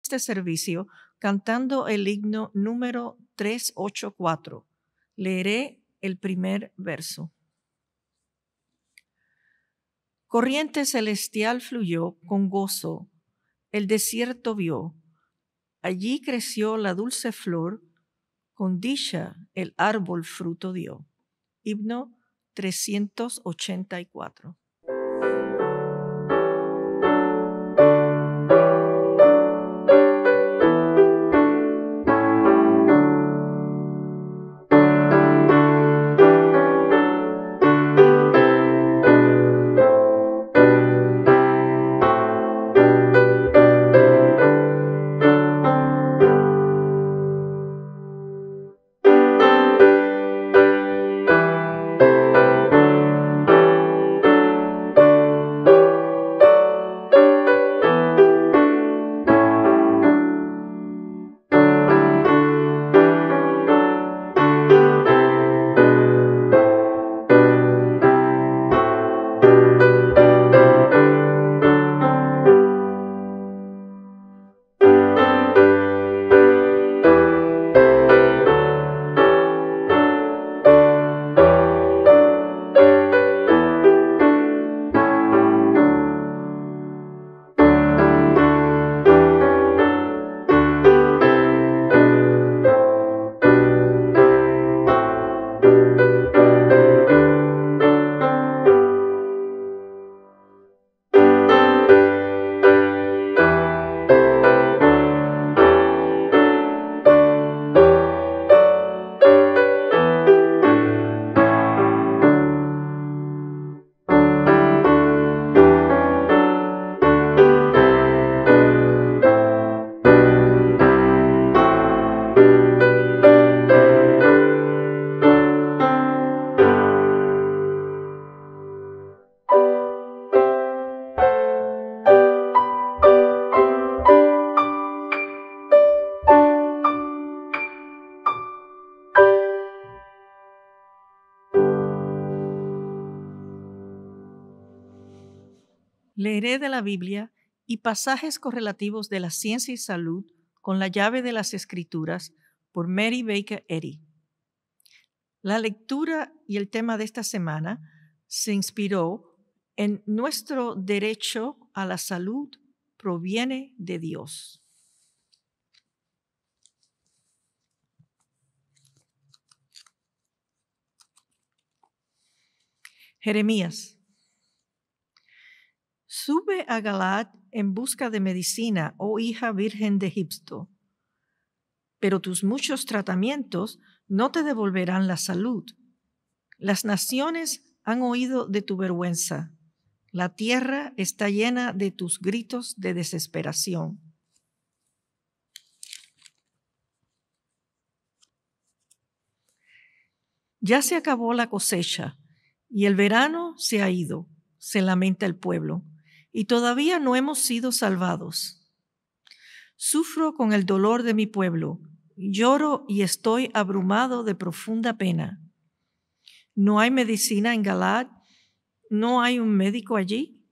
este servicio cantando el himno número 384. Leeré el primer verso. Corriente celestial fluyó con gozo, el desierto vio. Allí creció la dulce flor, con dicha el árbol fruto dio. Himno 384. Leeré de la Biblia y pasajes correlativos de la ciencia y salud con la llave de las Escrituras por Mary Baker Eddy. La lectura y el tema de esta semana se inspiró en nuestro derecho a la salud proviene de Dios. Jeremías. Sube a Galaad en busca de medicina, oh hija virgen de Egipto, pero tus muchos tratamientos no te devolverán la salud. Las naciones han oído de tu vergüenza. La tierra está llena de tus gritos de desesperación. Ya se acabó la cosecha y el verano se ha ido, se lamenta el pueblo, y todavía no hemos sido salvados. Sufro con el dolor de mi pueblo, lloro y estoy abrumado de profunda pena. ¿No hay medicina en Galaad? ¿No hay un médico allí?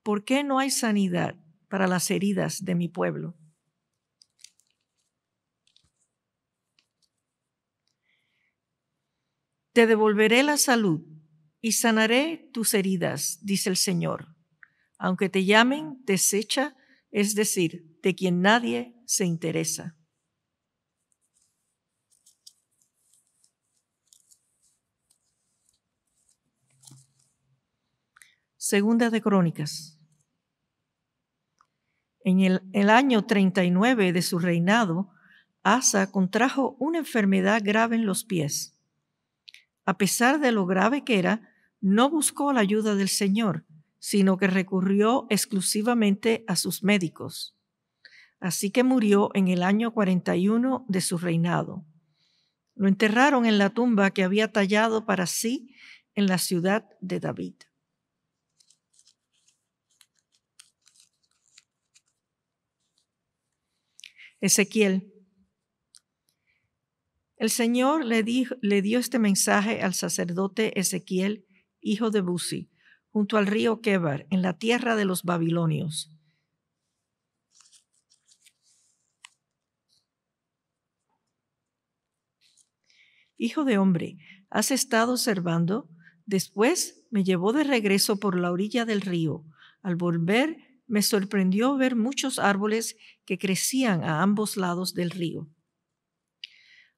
¿Por qué no hay sanidad para las heridas de mi pueblo? Te devolveré la salud y sanaré tus heridas, dice el Señor, aunque te llamen deshecha, es decir, de quien nadie se interesa. Segunda de Crónicas. En el año 39 de su reinado, Asa contrajo una enfermedad grave en los pies. A pesar de lo grave que era, no buscó la ayuda del Señor, sino que recurrió exclusivamente a sus médicos. Así que murió en el año 41 de su reinado. Lo enterraron en la tumba que había tallado para sí en la ciudad de David. Ezequiel. El Señor le dio este mensaje al sacerdote Ezequiel, hijo de Buzi, junto al río Quebar, en la tierra de los babilonios. Hijo de hombre, ¿has estado observando? Después me llevó de regreso por la orilla del río. Al volver, me sorprendió ver muchos árboles que crecían a ambos lados del río.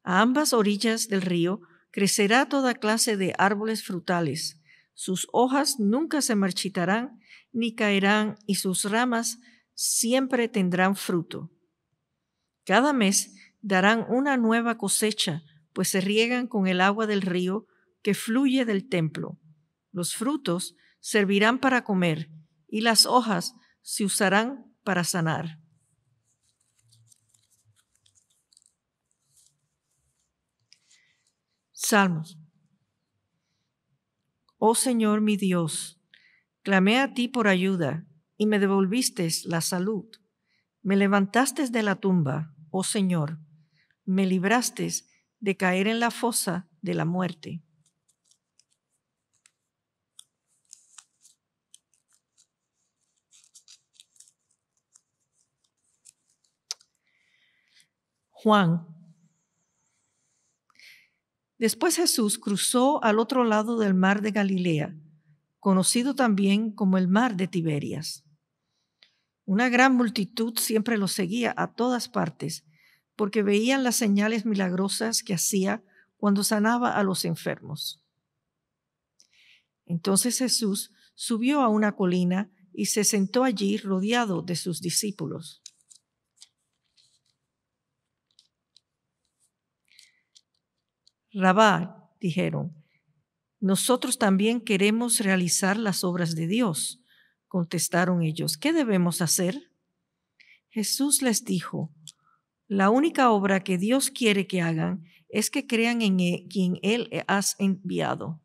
A ambas orillas del río crecerá toda clase de árboles frutales. Sus hojas nunca se marchitarán ni caerán, y sus ramas siempre tendrán fruto. Cada mes darán una nueva cosecha, pues se riegan con el agua del río que fluye del templo. Los frutos servirán para comer, y las hojas se usarán para sanar. Salmos. Oh Señor mi Dios, clamé a ti por ayuda y me devolviste la salud. Me levantaste de la tumba, oh Señor, me libraste de caer en la fosa de la muerte. Juan. Después Jesús cruzó al otro lado del mar de Galilea, conocido también como el mar de Tiberias. Una gran multitud siempre lo seguía a todas partes, porque veían las señales milagrosas que hacía cuando sanaba a los enfermos. Entonces Jesús subió a una colina y se sentó allí rodeado de sus discípulos. Rabá, dijeron, nosotros también queremos realizar las obras de Dios. Contestaron ellos, ¿qué debemos hacer? Jesús les dijo, la única obra que Dios quiere que hagan es que crean en quien Él has enviado.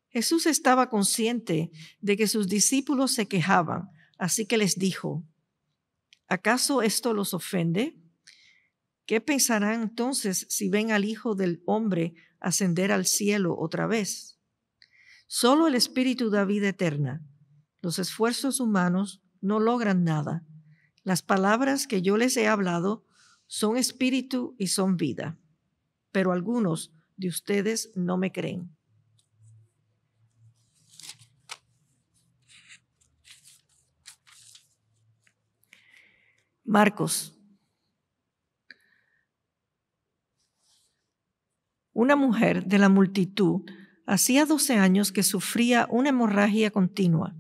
Jesús estaba consciente de que sus discípulos se quejaban, así que les dijo, ¿acaso esto los ofende? ¿Qué pensarán entonces si ven al Hijo del Hombre ascender al cielo otra vez? Solo el Espíritu da vida eterna. Los esfuerzos humanos no logran nada. Las palabras que yo les he hablado son espíritu y son vida. Pero algunos de ustedes no me creen. Marcos. Una mujer de la multitud hacía 12 años que sufría una hemorragia continua.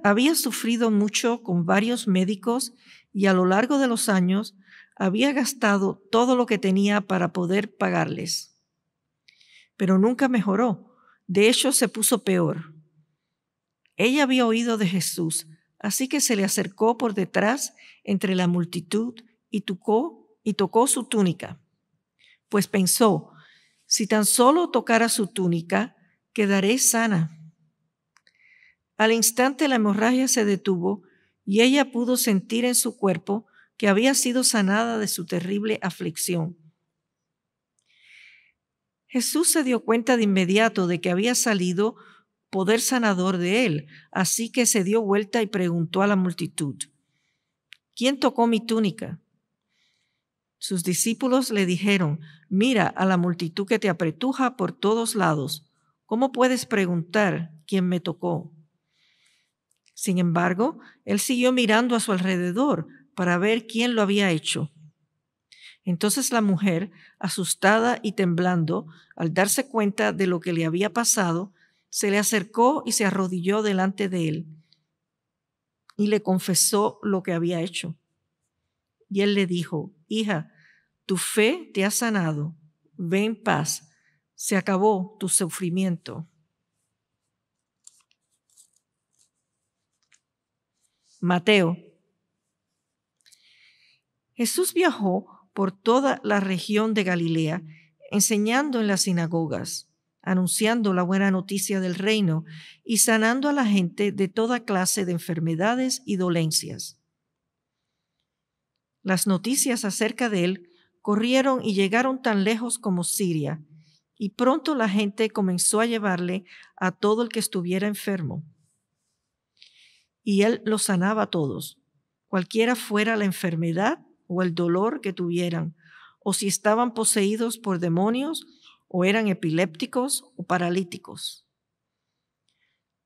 Había sufrido mucho con varios médicos y a lo largo de los años había gastado todo lo que tenía para poder pagarles. Pero nunca mejoró. De hecho, se puso peor. Ella había oído de Jesús, así que se le acercó por detrás entre la multitud y tocó su túnica. Pues pensó, si tan solo tocara su túnica, quedaré sana. Al instante la hemorragia se detuvo y ella pudo sentir en su cuerpo que había sido sanada de su terrible aflicción. Jesús se dio cuenta de inmediato de que había salido poder sanador de él, así que se dio vuelta y preguntó a la multitud, ¿quién tocó mi túnica? Sus discípulos le dijeron, mira a la multitud que te apretuja por todos lados. ¿Cómo puedes preguntar quién me tocó? Sin embargo, él siguió mirando a su alrededor para ver quién lo había hecho. Entonces la mujer, asustada y temblando, al darse cuenta de lo que le había pasado, se le acercó y se arrodilló delante de él y le confesó lo que había hecho. Y él le dijo, hija, tu fe te ha sanado, ve en paz, se acabó tu sufrimiento. Mateo. Jesús viajó por toda la región de Galilea, enseñando en las sinagogas, anunciando la buena noticia del reino y sanando a la gente de toda clase de enfermedades y dolencias. Las noticias acerca de él corrieron y llegaron tan lejos como Siria, y pronto la gente comenzó a llevarle a todo el que estuviera enfermo. Y él los sanaba a todos. cualquiera fuera la enfermedad o el dolor que tuvieran, o si estaban poseídos por demonios o eran epilépticos o paralíticos.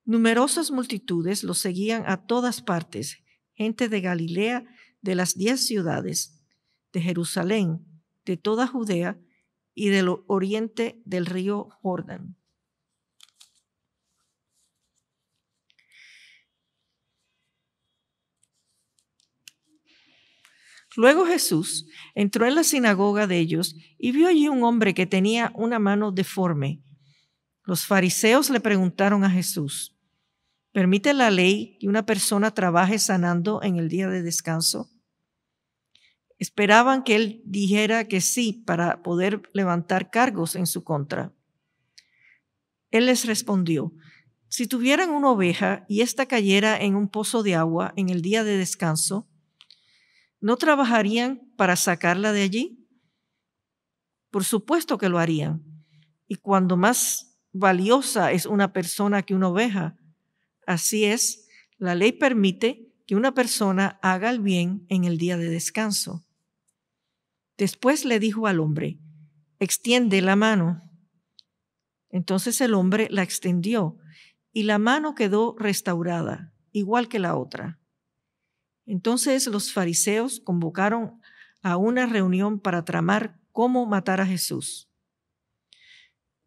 Numerosas multitudes los seguían a todas partes, gente de Galilea, de las 10 ciudades, de Jerusalén, de toda Judea y del oriente del río Jordán. Luego Jesús entró en la sinagoga de ellos y vio allí un hombre que tenía una mano deforme. Los fariseos le preguntaron a Jesús: ¿permite la ley que una persona trabaje sanando en el día de descanso? Esperaban que él dijera que sí para poder levantar cargos en su contra. Él les respondió: si tuvieran una oveja y ésta cayera en un pozo de agua en el día de descanso, ¿no trabajarían para sacarla de allí? Por supuesto que lo harían. Y cuando más valiosa es una persona que una oveja, así es, la ley permite que una persona haga el bien en el día de descanso. Después le dijo al hombre: extiende la mano. Entonces el hombre la extendió y la mano quedó restaurada, igual que la otra. Entonces los fariseos convocaron a una reunión para tramar cómo matar a Jesús.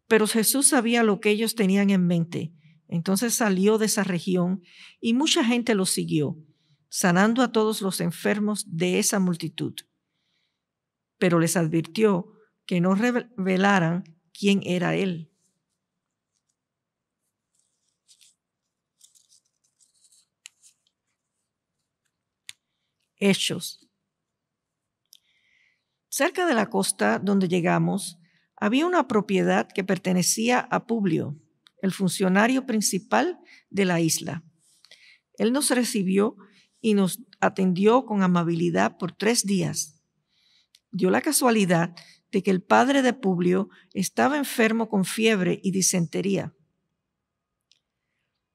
Pero Jesús sabía lo que ellos tenían en mente. Entonces salió de esa región y mucha gente lo siguió, sanando a todos los enfermos de esa multitud. Pero les advirtió que no revelaran quién era él. Hechos. Cerca de la costa donde llegamos, había una propiedad que pertenecía a Publio, el funcionario principal de la isla. Él nos recibió y nos atendió con amabilidad por 3 días. Dio la casualidad de que el padre de Publio estaba enfermo con fiebre y disentería.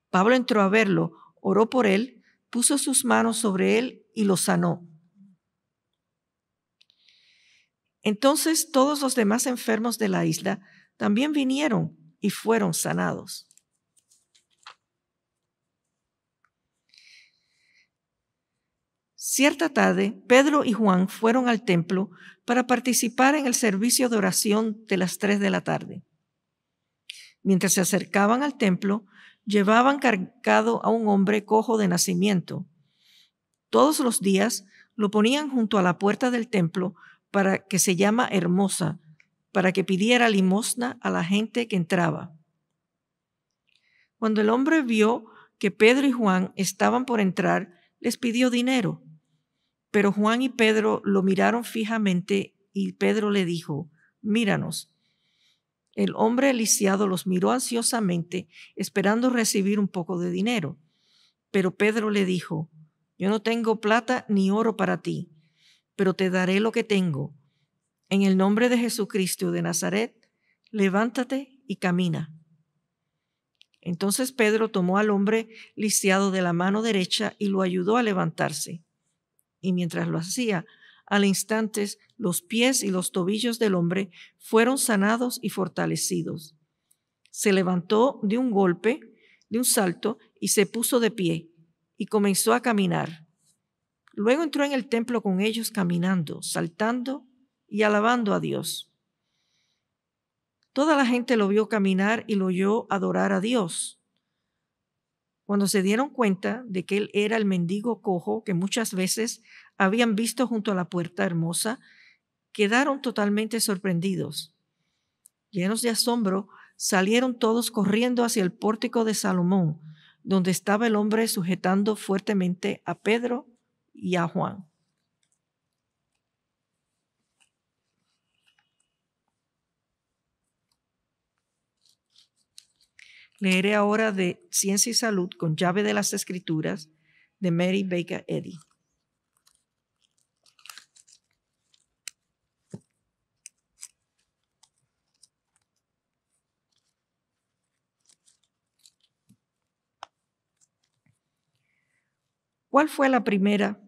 Pablo entró a verlo, oró por él, puso sus manos sobre él y lo sanó. Entonces todos los demás enfermos de la isla también vinieron y fueron sanados. Cierta tarde, Pedro y Juan fueron al templo para participar en el servicio de oración de las 3 de la tarde. Mientras se acercaban al templo, llevaban cargado a un hombre cojo de nacimiento. Todos los días lo ponían junto a la puerta del templo para que se llama Hermosa, para que pidiera limosna a la gente que entraba. Cuando el hombre vio que Pedro y Juan estaban por entrar, les pidió dinero. Pero Juan y Pedro lo miraron fijamente y Pedro le dijo: míranos. El hombre lisiado los miró ansiosamente, esperando recibir un poco de dinero. Pero Pedro le dijo: yo no tengo plata ni oro para ti, pero te daré lo que tengo. En el nombre de Jesucristo de Nazaret, levántate y camina. Entonces Pedro tomó al hombre lisiado de la mano derecha y lo ayudó a levantarse. Y mientras lo hacía, al instante los pies y los tobillos del hombre fueron sanados y fortalecidos. Se levantó de un golpe, de un salto, y se puso de pie y comenzó a caminar. Luego entró en el templo con ellos caminando, saltando y alabando a Dios. Toda la gente lo vio caminar y lo oyó adorar a Dios. Cuando se dieron cuenta de que él era el mendigo cojo que muchas veces habían visto junto a la puerta hermosa, quedaron totalmente sorprendidos. Llenos de asombro, salieron todos corriendo hacia el pórtico de Salomón, donde estaba el hombre sujetando fuertemente a Pedro y a Juan. Leeré ahora de Ciencia y Salud con llave de las Escrituras de Mary Baker Eddy. ¿Cuál fue la primera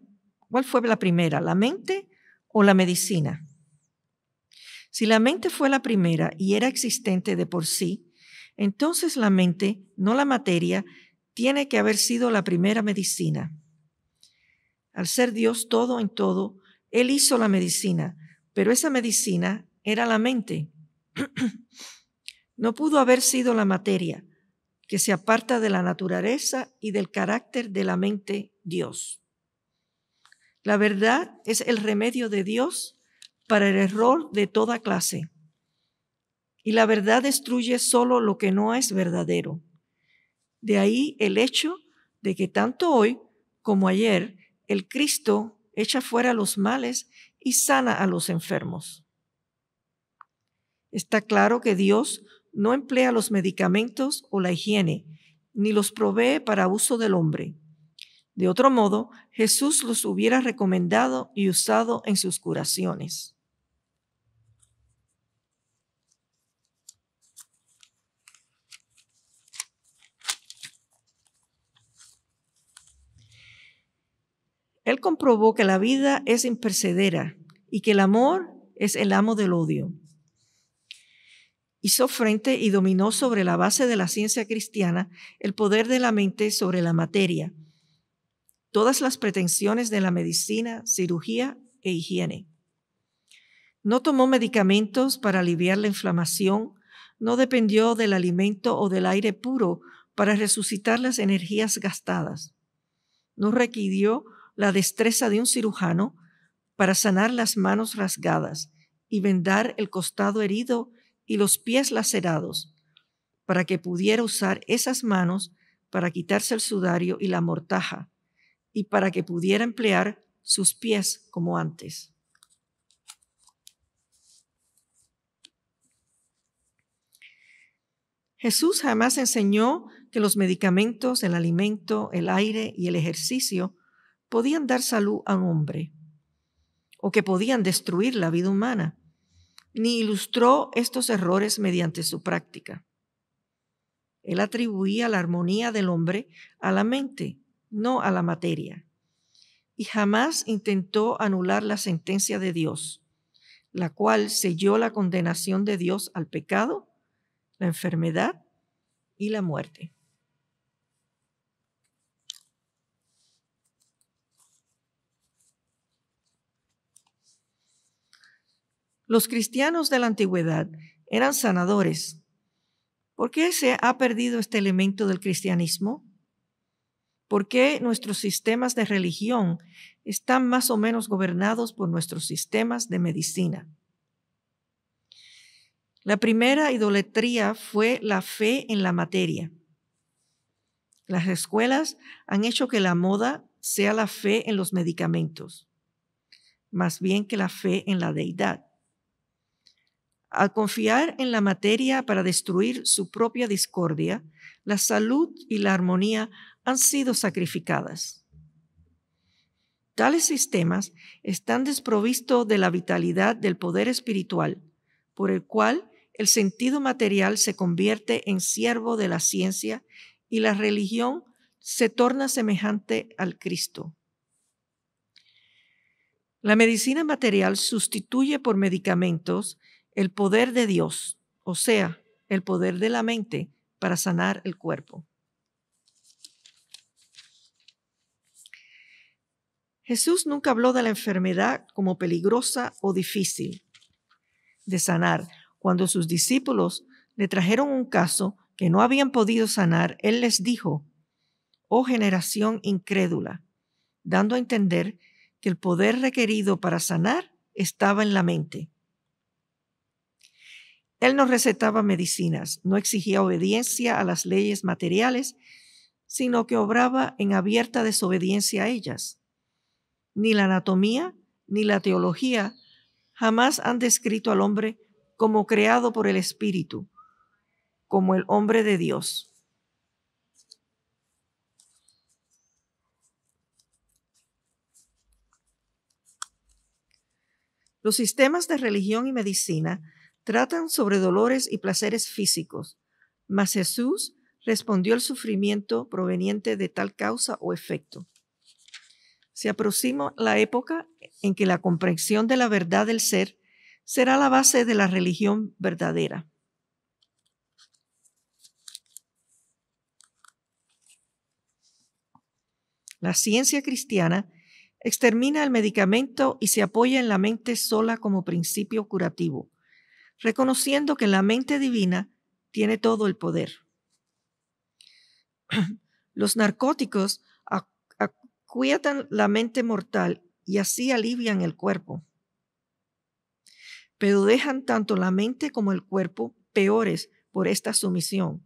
¿Cuál fue la primera, la mente o la medicina? Si la mente fue la primera y era existente de por sí, entonces la mente, no la materia, tiene que haber sido la primera medicina. Al ser Dios todo en todo, Él hizo la medicina, pero esa medicina era la mente. No pudo haber sido la materia, que se aparta de la naturaleza y del carácter de la mente Dios. La verdad es el remedio de Dios para el error de toda clase. Y la verdad destruye solo lo que no es verdadero. De ahí el hecho de que tanto hoy como ayer el Cristo echa fuera los males y sana a los enfermos. Está claro que Dios no emplea los medicamentos o la higiene, ni los provee para uso del hombre. De otro modo, Jesús los hubiera recomendado y usado en sus curaciones. Él comprobó que la vida es imperecedera y que el amor es el amo del odio. Hizo frente y dominó sobre la base de la ciencia cristiana el poder de la mente sobre la materia, todas las pretensiones de la medicina, cirugía e higiene. No tomó medicamentos para aliviar la inflamación, no dependió del alimento o del aire puro para resucitar las energías gastadas. No requirió la destreza de un cirujano para sanar las manos rasgadas y vendar el costado herido y los pies lacerados, para que pudiera usar esas manos para quitarse el sudario y la mortaja, y para que pudiera emplear sus pies como antes. Jesús jamás enseñó que los medicamentos, el alimento, el aire y el ejercicio podían dar salud a un hombre, o que podían destruir la vida humana, ni ilustró estos errores mediante su práctica. Él atribuía la armonía del hombre a la mente, no a la materia, y jamás intentó anular la sentencia de Dios, la cual selló la condenación de Dios al pecado, la enfermedad y la muerte. Los cristianos de la antigüedad eran sanadores. ¿Por qué se ha perdido este elemento del cristianismo? ¿Por qué nuestros sistemas de religión están más o menos gobernados por nuestros sistemas de medicina? La primera idolatría fue la fe en la materia. Las escuelas han hecho que la moda sea la fe en los medicamentos, más bien que la fe en la deidad. Al confiar en la materia para destruir su propia discordia, la salud y la armonía han sido sacrificadas. Tales sistemas están desprovistos de la vitalidad del poder espiritual, por el cual el sentido material se convierte en siervo de la ciencia y la religión se torna semejante al Cristo. La medicina material sustituye por medicamentos el poder de Dios, o sea, el poder de la mente para sanar el cuerpo. Jesús nunca habló de la enfermedad como peligrosa o difícil de sanar. Cuando sus discípulos le trajeron un caso que no habían podido sanar, Él les dijo: «Oh generación incrédula», dando a entender que el poder requerido para sanar estaba en la mente. Él no recetaba medicinas, no exigía obediencia a las leyes materiales, sino que obraba en abierta desobediencia a ellas. Ni la anatomía ni la teología jamás han descrito al hombre como creado por el Espíritu, como el hombre de Dios. Los sistemas de religión y medicina tratan sobre dolores y placeres físicos, mas Jesús respondió al sufrimiento proveniente de tal causa o efecto. Se aproxima la época en que la comprensión de la verdad del ser será la base de la religión verdadera. La ciencia cristiana extermina el medicamento y se apoya en la mente sola como principio curativo, reconociendo que la mente divina tiene todo el poder. Los narcóticos aquietan la mente mortal y así alivian el cuerpo, pero dejan tanto la mente como el cuerpo peores por esta sumisión.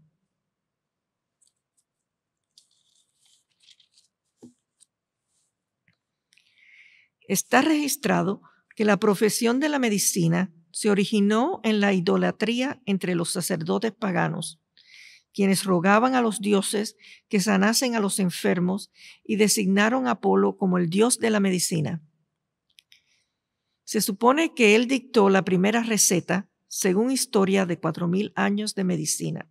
Está registrado que la profesión de la medicina se originó en la idolatría entre los sacerdotes paganos, quienes rogaban a los dioses que sanasen a los enfermos y designaron a Apolo como el dios de la medicina. Se supone que él dictó la primera receta, según historia de 4,000 años de medicina.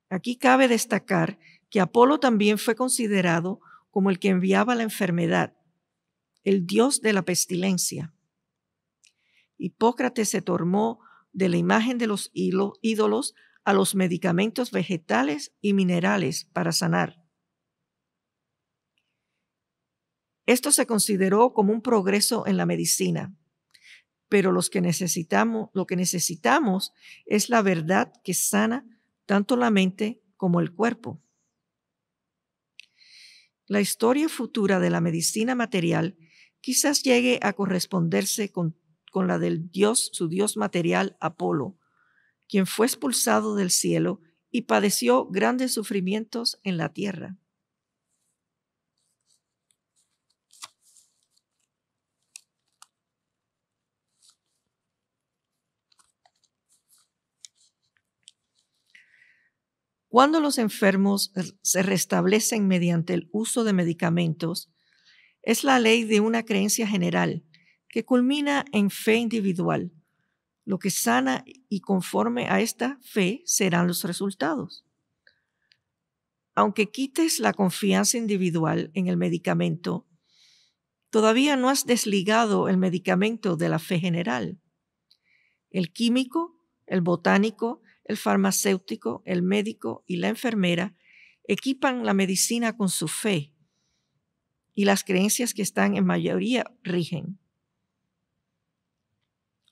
Aquí cabe destacar que Apolo también fue considerado como el que enviaba la enfermedad, el dios de la pestilencia. Hipócrates se tomó de la imagen de los ídolos a los medicamentos vegetales y minerales para sanar. Esto se consideró como un progreso en la medicina, pero lo que necesitamos es la verdad que sana tanto la mente como el cuerpo. La historia futura de la medicina material quizás llegue a corresponderse con la del dios, su dios material, Apolo, quien fue expulsado del cielo y padeció grandes sufrimientos en la tierra. Cuando los enfermos se restablecen mediante el uso de medicamentos, es la ley de una creencia general que culmina en fe individual. Lo que sana y conforme a esta fe serán los resultados. Aunque quites la confianza individual en el medicamento, todavía no has desligado el medicamento de la fe general. El químico, el botánico, el farmacéutico, el médico y la enfermera equipan la medicina con su fe y las creencias que están en mayoría rigen.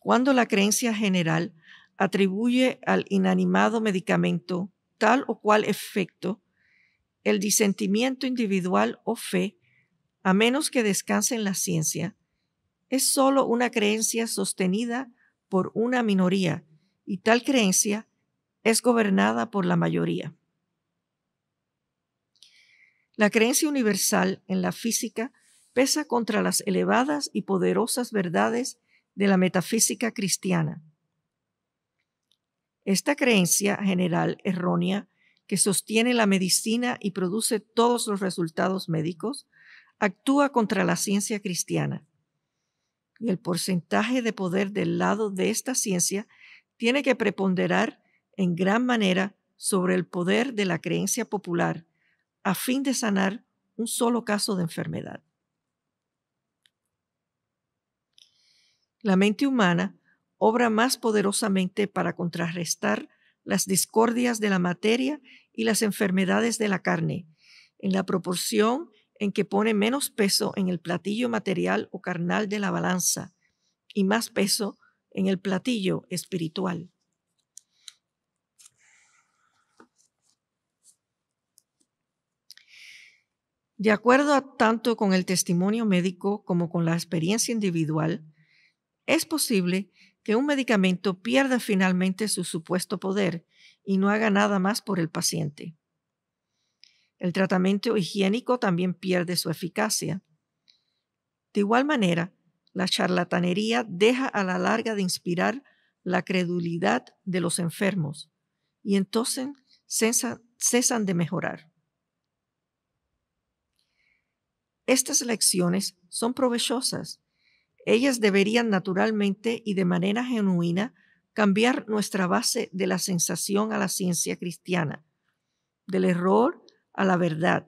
Cuando la creencia general atribuye al inanimado medicamento tal o cual efecto, el disentimiento individual o fe, a menos que descanse en la ciencia, es solo una creencia sostenida por una minoría y tal creencia es gobernada por la mayoría. La creencia universal en la física pesa contra las elevadas y poderosas verdades de la metafísica cristiana. Esta creencia general errónea que sostiene la medicina y produce todos los resultados médicos actúa contra la ciencia cristiana. Y el porcentaje de poder del lado de esta ciencia tiene que preponderar en gran manera sobre el poder de la creencia popular a fin de sanar un solo caso de enfermedad. La mente humana obra más poderosamente para contrarrestar las discordias de la materia y las enfermedades de la carne, en la proporción en que pone menos peso en el platillo material o carnal de la balanza y más peso en el platillo espiritual. De acuerdo tanto con el testimonio médico como con la experiencia individual, es posible que un medicamento pierda finalmente su supuesto poder y no haga nada más por el paciente. El tratamiento higiénico también pierde su eficacia. De igual manera, la charlatanería deja a la larga de inspirar la credulidad de los enfermos y entonces cesan de mejorar. Estas lecciones son provechosas. Ellas deberían naturalmente y de manera genuina cambiar nuestra base de la sensación a la ciencia cristiana, del error a la verdad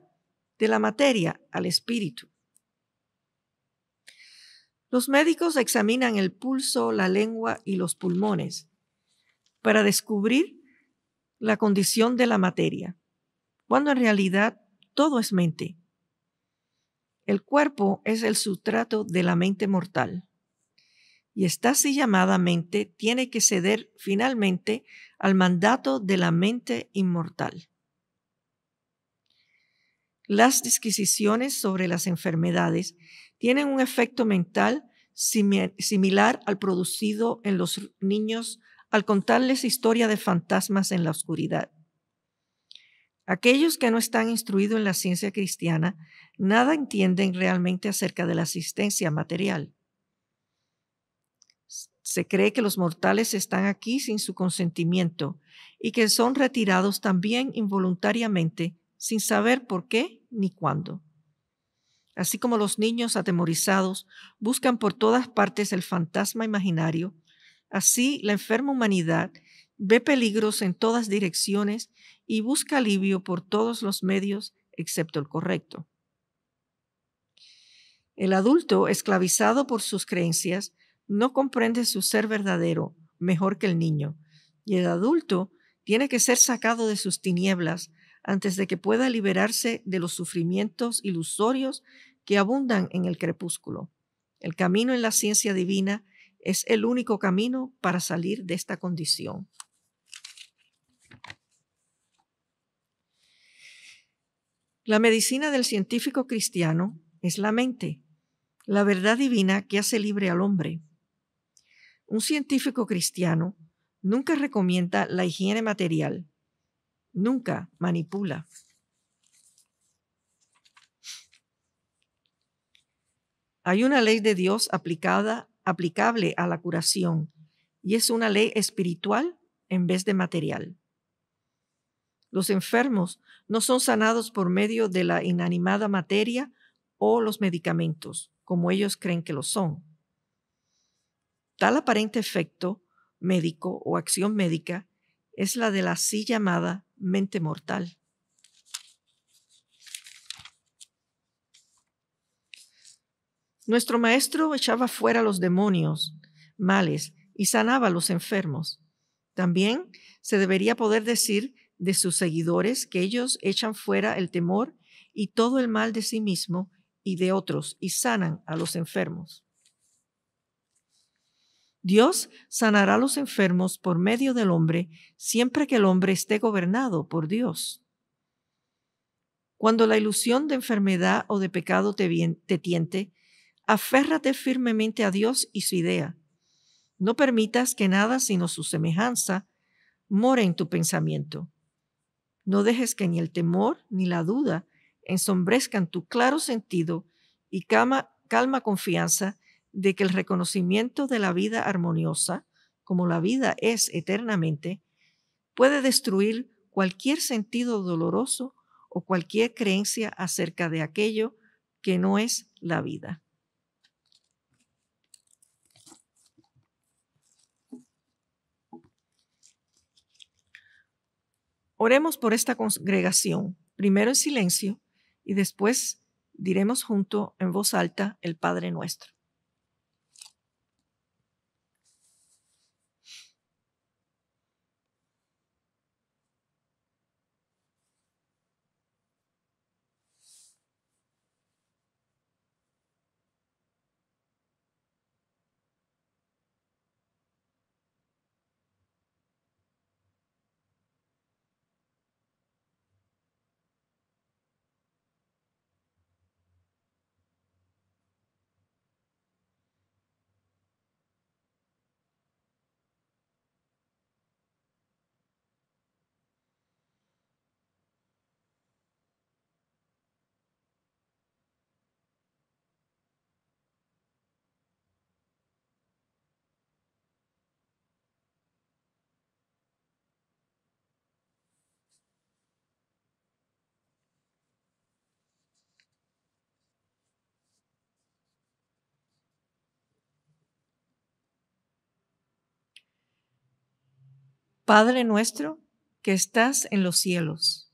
de la materia al espíritu. Los médicos examinan el pulso, la lengua y los pulmones para descubrir la condición de la materia, cuando en realidad todo es mente. El cuerpo es el sustrato de la mente mortal, y esta así llamada mente tiene que ceder finalmente al mandato de la mente inmortal. Las disquisiciones sobre las enfermedades tienen un efecto mental similar al producido en los niños al contarles historia de fantasmas en la oscuridad. Aquellos que no están instruidos en la ciencia cristiana nada entienden realmente acerca de la asistencia material. Se cree que los mortales están aquí sin su consentimiento y que son retirados también involuntariamente sin saber por qué ni cuándo. Así como los niños atemorizados buscan por todas partes el fantasma imaginario, así la enferma humanidad ve peligros en todas direcciones y busca alivio por todos los medios excepto el correcto. El adulto, esclavizado por sus creencias, no comprende su ser verdadero mejor que el niño, y el adulto tiene que ser sacado de sus tinieblas antes de que pueda liberarse de los sufrimientos ilusorios que abundan en el crepúsculo. El camino en la ciencia divina es el único camino para salir de esta condición. La medicina del científico cristiano es la mente, la verdad divina que hace libre al hombre. Un científico cristiano nunca recomienda la higiene material, nunca manipula. Hay una ley de Dios aplicable a la curación, y es una ley espiritual en vez de material. Los enfermos no son sanados por medio de la inanimada materia o los medicamentos, como ellos creen que lo son. Tal aparente efecto médico o acción médica es la de la así llamada mente mortal. Nuestro maestro echaba fuera los demonios, males y sanaba a los enfermos. También se debería poder decir de sus seguidores que ellos echan fuera el temor y todo el mal de sí mismo y de otros y sanan a los enfermos. Dios sanará a los enfermos por medio del hombre siempre que el hombre esté gobernado por Dios. Cuando la ilusión de enfermedad o de pecado te tiente, aférrate firmemente a Dios y su idea. No permitas que nada sino su semejanza more en tu pensamiento. No dejes que ni el temor ni la duda ensombrezcan tu claro sentido y calma confianza de que el reconocimiento de la vida armoniosa, como la vida es eternamente, puede destruir cualquier sentido doloroso o cualquier creencia acerca de aquello que no es la vida. Oremos por esta congregación, primero en silencio y después diremos junto en voz alta el Padre Nuestro. Padre nuestro que estás en los cielos,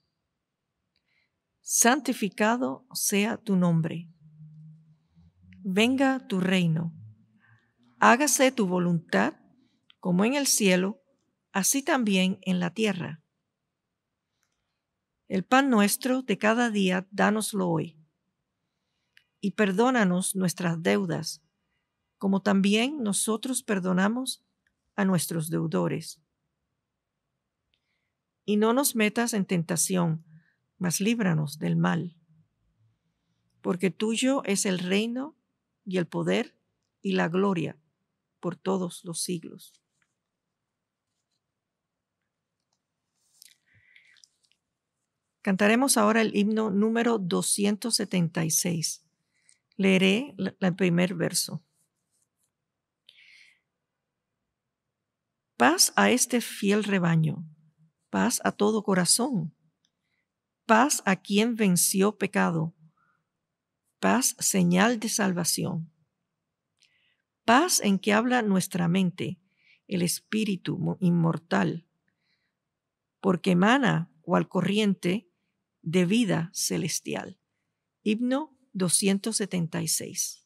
santificado sea tu nombre. Venga tu reino. Hágase tu voluntad, como en el cielo, así también en la tierra. El pan nuestro de cada día, dánoslo hoy. Y perdónanos nuestras deudas, como también nosotros perdonamos a nuestros deudores. Y no nos metas en tentación, mas líbranos del mal. Porque tuyo es el reino y el poder y la gloria por todos los siglos. Cantaremos ahora el himno número 276. Leeré el primer verso. Paz a este fiel rebaño, paz a todo corazón, paz a quien venció pecado, paz señal de salvación. Paz en que habla nuestra mente, el espíritu inmortal, porque emana cual corriente de vida celestial. Himno 276.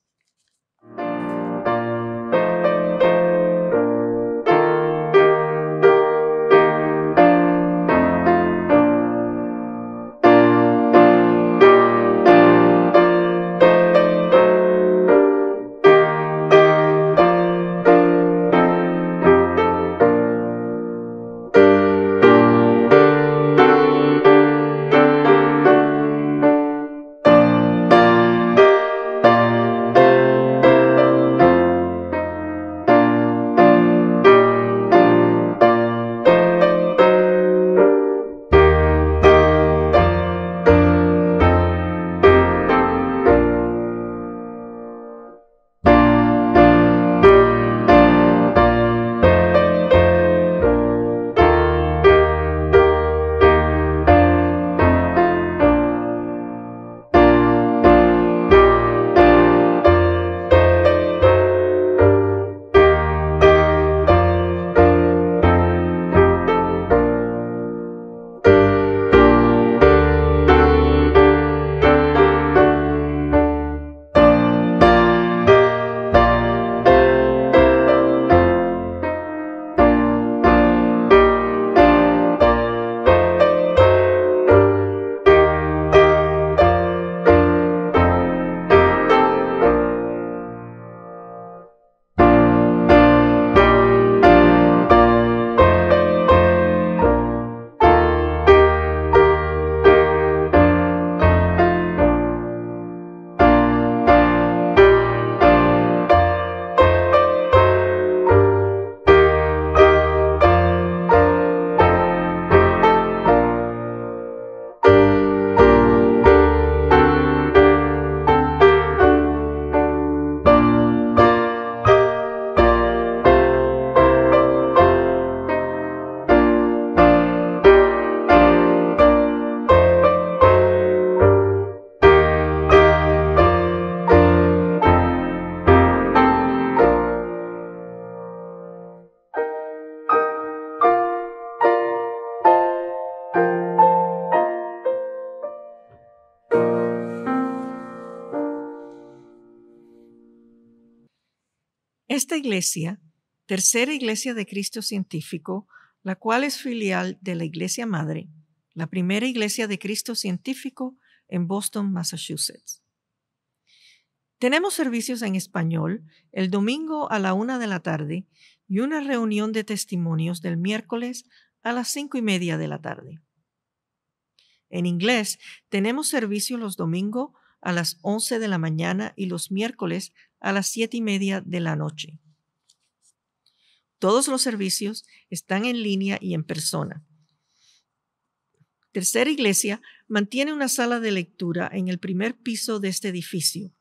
Esta iglesia, tercera iglesia de Cristo Científico, la cual es filial de la Iglesia Madre, la primera iglesia de Cristo Científico en Boston, Massachusetts. Tenemos servicios en español el domingo a la 1 de la tarde y una reunión de testimonios del miércoles a las 5:30 de la tarde. En inglés tenemos servicio los domingos a las 11 de la mañana y los miércoles a las 7:30 de la noche. Todos los servicios están en línea y en persona. Tercera Iglesia mantiene una sala de lectura en el primer piso de este edificio.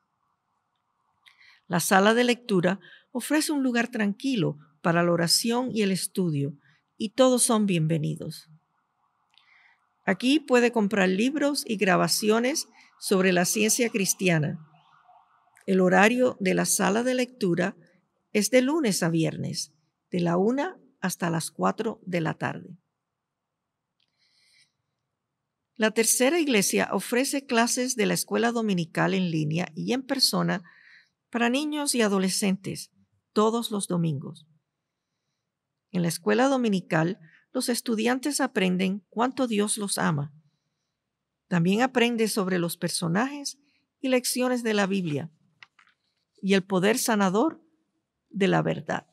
La sala de lectura ofrece un lugar tranquilo para la oración y el estudio, y todos son bienvenidos. Aquí puede comprar libros y grabaciones sobre la ciencia cristiana. El horario de la sala de lectura es de lunes a viernes, de la 1 hasta las 4 de la tarde. La tercera iglesia ofrece clases de la escuela dominical en línea y en persona para niños y adolescentes todos los domingos. En la escuela dominical, los estudiantes aprenden cuánto Dios los ama. También aprenden sobre los personajes y lecciones de la Biblia y el poder sanador de la verdad.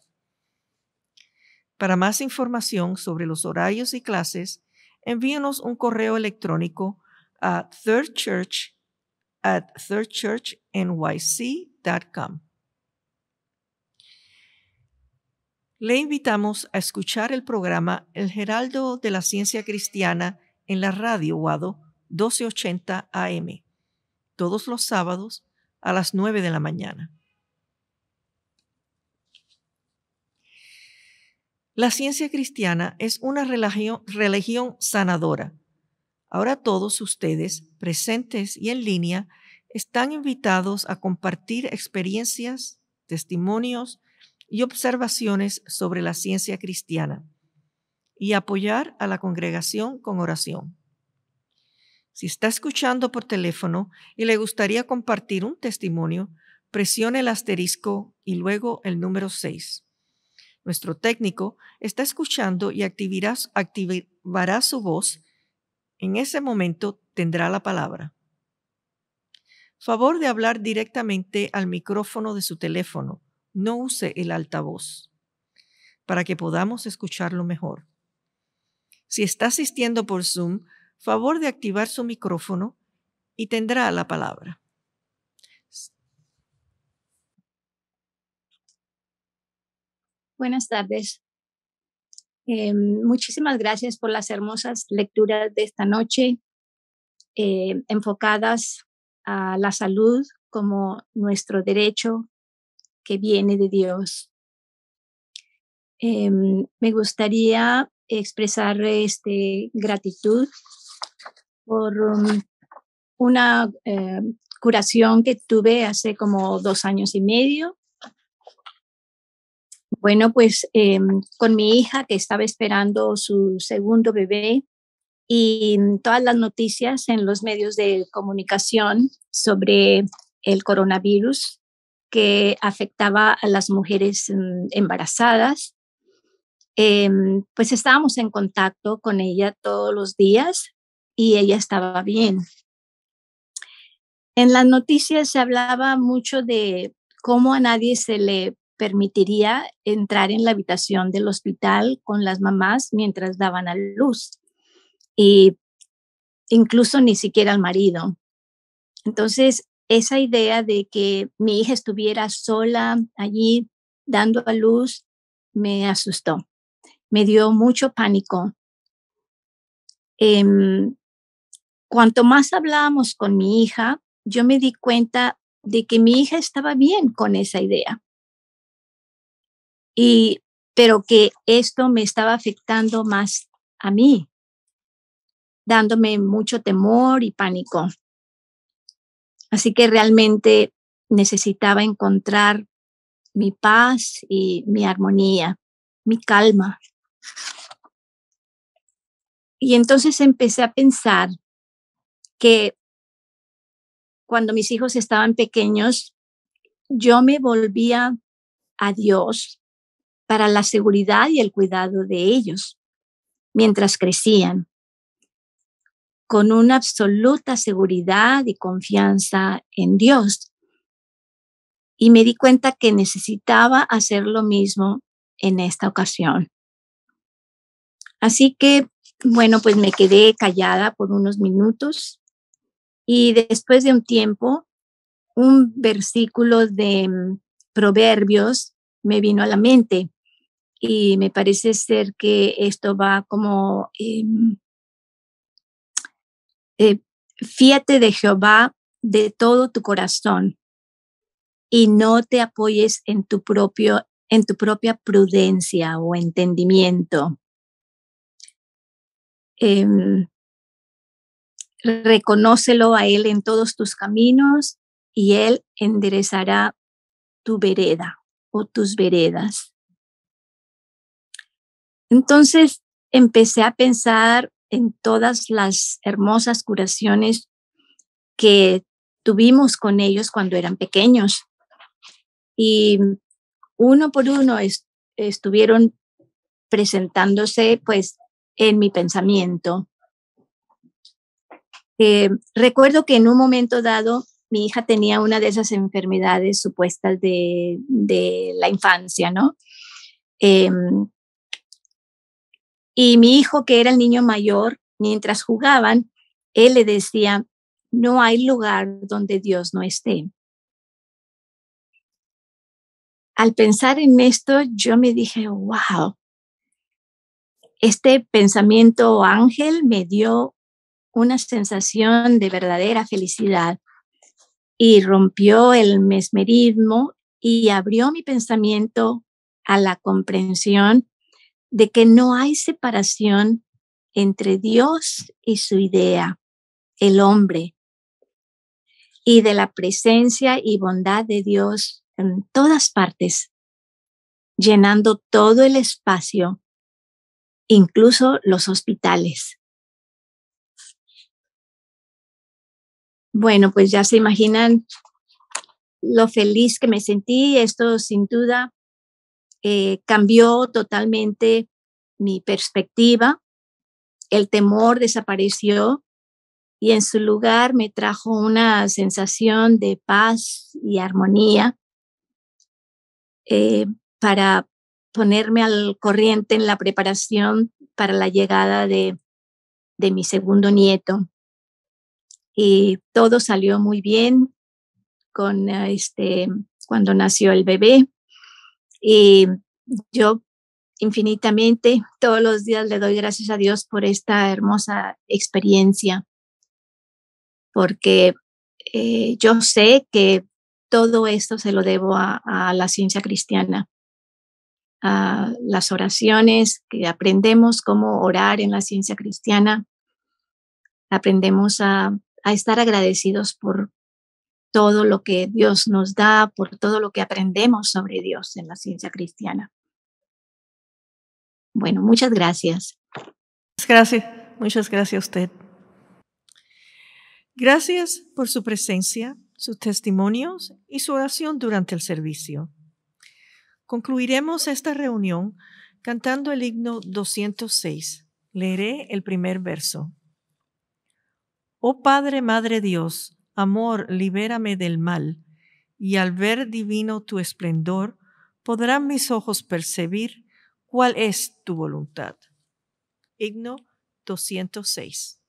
Para más información sobre los horarios y clases, envíenos un correo electrónico a thirdchurch@thirdchurchnyc.com. Le invitamos a escuchar el programa El Heraldo de la Ciencia Cristiana en la radio Guado 1280 AM, todos los sábados a las 9 de la mañana. La ciencia cristiana es una religión sanadora. Ahora todos ustedes, presentes y en línea, están invitados a compartir experiencias, testimonios y observaciones sobre la ciencia cristiana y apoyar a la congregación con oración. Si está escuchando por teléfono y le gustaría compartir un testimonio, presione el asterisco y luego el número 6. Nuestro técnico está escuchando y activará su voz. En ese momento tendrá la palabra. Favor de hablar directamente al micrófono de su teléfono. No use el altavoz para que podamos escucharlo mejor. Si está asistiendo por Zoom, favor de activar su micrófono y tendrá la palabra. Buenas tardes. Muchísimas gracias por las hermosas lecturas de esta noche, enfocadas a la salud como nuestro derecho que viene de Dios. Me gustaría expresar gratitud por una curación que tuve hace como 2 años y medio. Bueno, pues con mi hija que estaba esperando su segundo bebé y todas las noticias en los medios de comunicación sobre el coronavirus que afectaba a las mujeres embarazadas, pues estábamos en contacto con ella todos los días y ella estaba bien. En las noticias se hablaba mucho de cómo a nadie se le permitiría entrar en la habitación del hospital con las mamás mientras daban a luz, y incluso ni siquiera al marido. Entonces, esa idea de que mi hija estuviera sola allí dando a luz me asustó, me dio mucho pánico. Cuanto más hablábamos con mi hija, yo me di cuenta de que mi hija estaba bien con esa idea. Pero que esto me estaba afectando más a mí, dándome mucho temor y pánico. Así que realmente necesitaba encontrar mi paz y mi armonía, mi calma. Y entonces empecé a pensar que cuando mis hijos estaban pequeños, yo me volvía a Dios para la seguridad y el cuidado de ellos mientras crecían, con una absoluta seguridad y confianza en Dios. Y me di cuenta que necesitaba hacer lo mismo en esta ocasión. Así que, bueno, pues me quedé callada por unos minutos y después de un tiempo, un versículo de Proverbios me vino a la mente y me parece ser que esto va como, fíate de Jehová de todo tu corazón y no te apoyes en tu propia prudencia o entendimiento. Reconócelo a Él en todos tus caminos y Él enderezará tu vereda o tus veredas. Entonces empecé a pensar en todas las hermosas curaciones que tuvimos con ellos cuando eran pequeños. Y uno por uno estuvieron presentándose pues en mi pensamiento. Recuerdo que en un momento dado mi hija tenía una de esas enfermedades supuestas de la infancia, ¿no? Y mi hijo, que era el niño mayor, mientras jugaban, él le decía, no hay lugar donde Dios no esté. Al pensar en esto, yo me dije, wow, este pensamiento ángel me dio una sensación de verdadera felicidad y rompió el mesmerismo y abrió mi pensamiento a la comprensión de que no hay separación entre Dios y su idea, el hombre, y de la presencia y bondad de Dios en todas partes, llenando todo el espacio, incluso los hospitales. Bueno, pues ya se imaginan lo feliz que me sentí. Esto sin duda cambió totalmente mi perspectiva. El temor desapareció y en su lugar me trajo una sensación de paz y armonía para ponerme al corriente en la preparación para la llegada de mi segundo nieto. Y todo salió muy bien con cuando nació el bebé. Y yo infinitamente todos los días le doy gracias a Dios por esta hermosa experiencia, porque yo sé que todo esto se lo debo a la ciencia cristiana, a las oraciones que aprendemos cómo orar en la ciencia cristiana, aprendemos a estar agradecidos por todo lo que Dios nos da, por todo lo que aprendemos sobre Dios en la ciencia cristiana. Bueno, muchas gracias. Gracias, muchas gracias a usted. Gracias por su presencia, sus testimonios y su oración durante el servicio. Concluiremos esta reunión cantando el himno 206. Leeré el primer verso. Oh Padre, Madre Dios, amor, libérame del mal, y al ver divino tu esplendor, podrán mis ojos percibir cuál es tu voluntad. Himno 206.